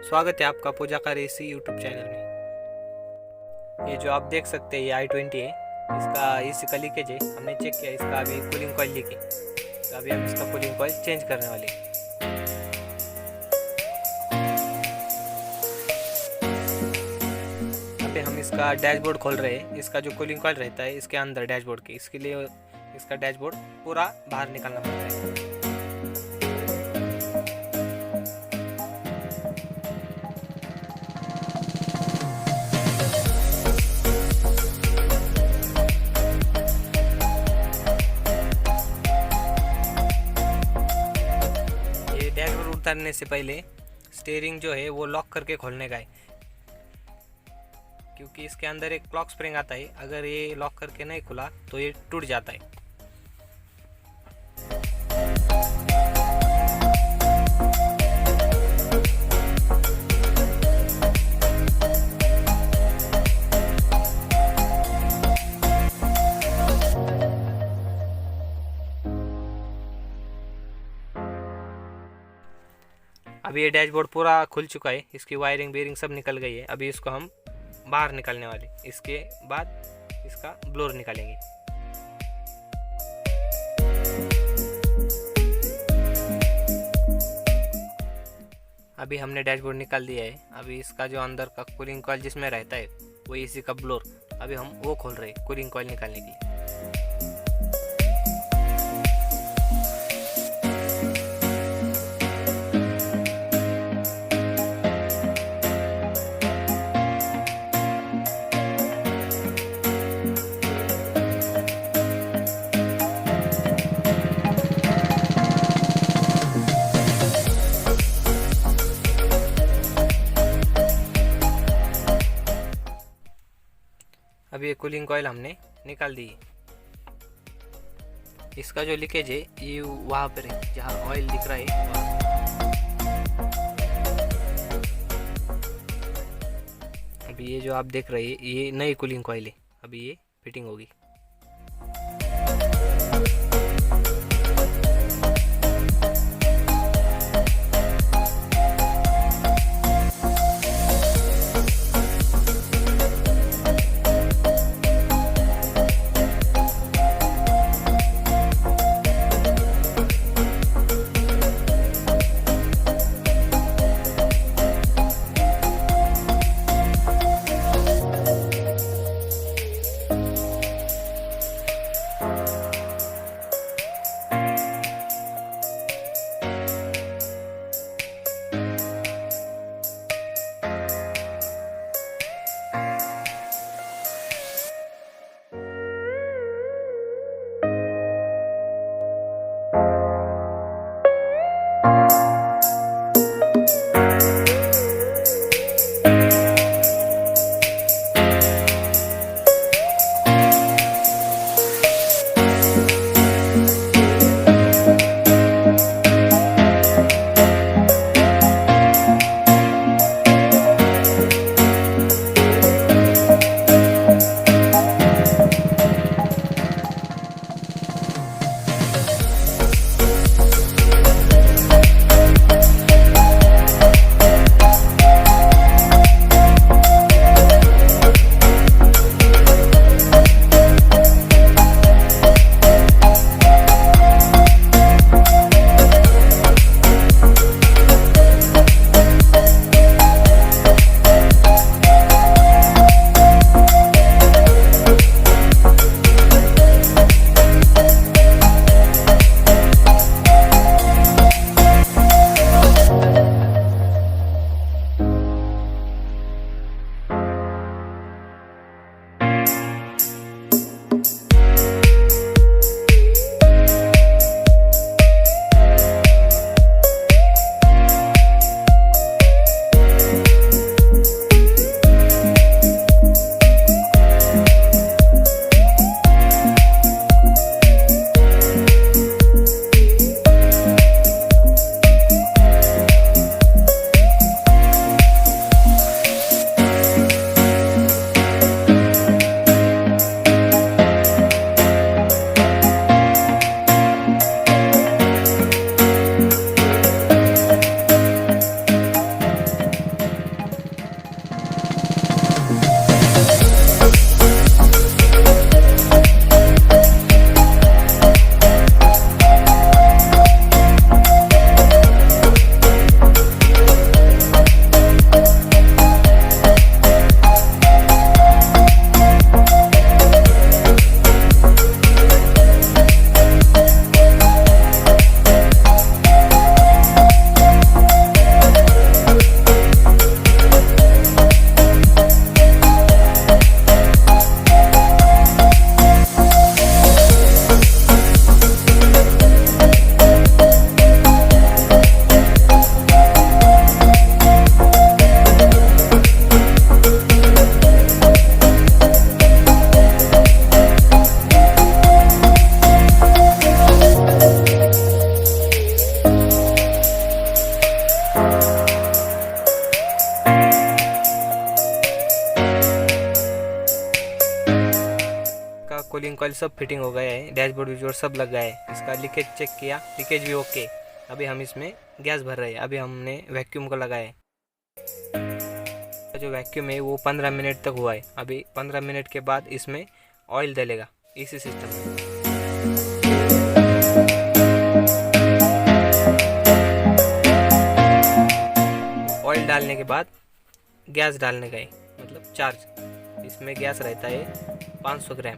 स्वागत है आपका पूजा कार एसी यूट्यूब चैनल में। ये जो आप देख सकते हैं ये i20 है, इसका एसी का लीकेज है। हमने चेक किया, इसका अभी कूलिंग कॉइल लीक है, तो अभी हम इसका कूलिंग कॉइल चेंज करने वाले हैं। अभी हम इसका डैशबोर्ड खोल रहे हैं। इसका जो कूलिंग कॉइल रहता है इसके अंदर डैशबोर्ड के, इसके लिए इसका डैशबोर्ड पूरा बाहर निकालना पड़ता है। डैशबोर्ड उतारने से पहले स्टीयरिंग जो है वो लॉक करके खोलने का है, क्योंकि इसके अंदर एक क्लॉक स्प्रिंग आता है। अगर ये लॉक करके नहीं खुला तो ये टूट जाता है। अभी ये डैशबोर्ड पूरा खुल चुका है, इसकी वायरिंग बेरिंग सब निकल गई है। अभी इसको हम बाहर निकालने वाले, इसके बाद इसका ब्लोर निकालेंगे। अभी हमने डैशबोर्ड निकाल दिया है। अभी इसका जो अंदर का कूलिंग कॉइल जिसमें रहता है वो इसी का ब्लोर, अभी हम वो खोल रहे हैं कूलिंग कॉइल निकालने के लिए। अभी ये कूलिंग कॉइल हमने निकाल दी। इसका जो लीकेज है ये वहाँ पर है जहाँ ऑयल दिख रहा है वहाँ। अभी ये जो आप देख रहे हैं ये नई कूलिंग कॉइल है, अभी ये फिटिंग होगी। कूलिंग कॉइल सब फिटिंग हो गया है, डैशबोर्ड विजोर सब लग गया है। इसका लीकेज चेक किया, लीकेज भी ओके। अभी हम इसमें गैस भर रहे हैं। अभी हमने वैक्यूम को लगाया है। जो वैक्यूम है वो 15 मिनट तक हुआ है। अभी 15 मिनट के बाद इसमें ऑयल डलेगा इसी सिस्टम में। ऑयल डालने के बाद गैस डालने का है, मतलब चार्ज। इसमें गैस रहता है 500 ग्राम।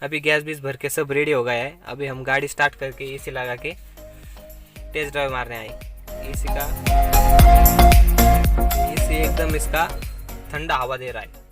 अभी गैस बीस भर के सब रेडी हो गया है। अभी हम गाड़ी स्टार्ट करके एसी लगा के टेस्ट ड्राइव मारने आए। एसी एकदम इसका ठंडा हवा दे रहा है।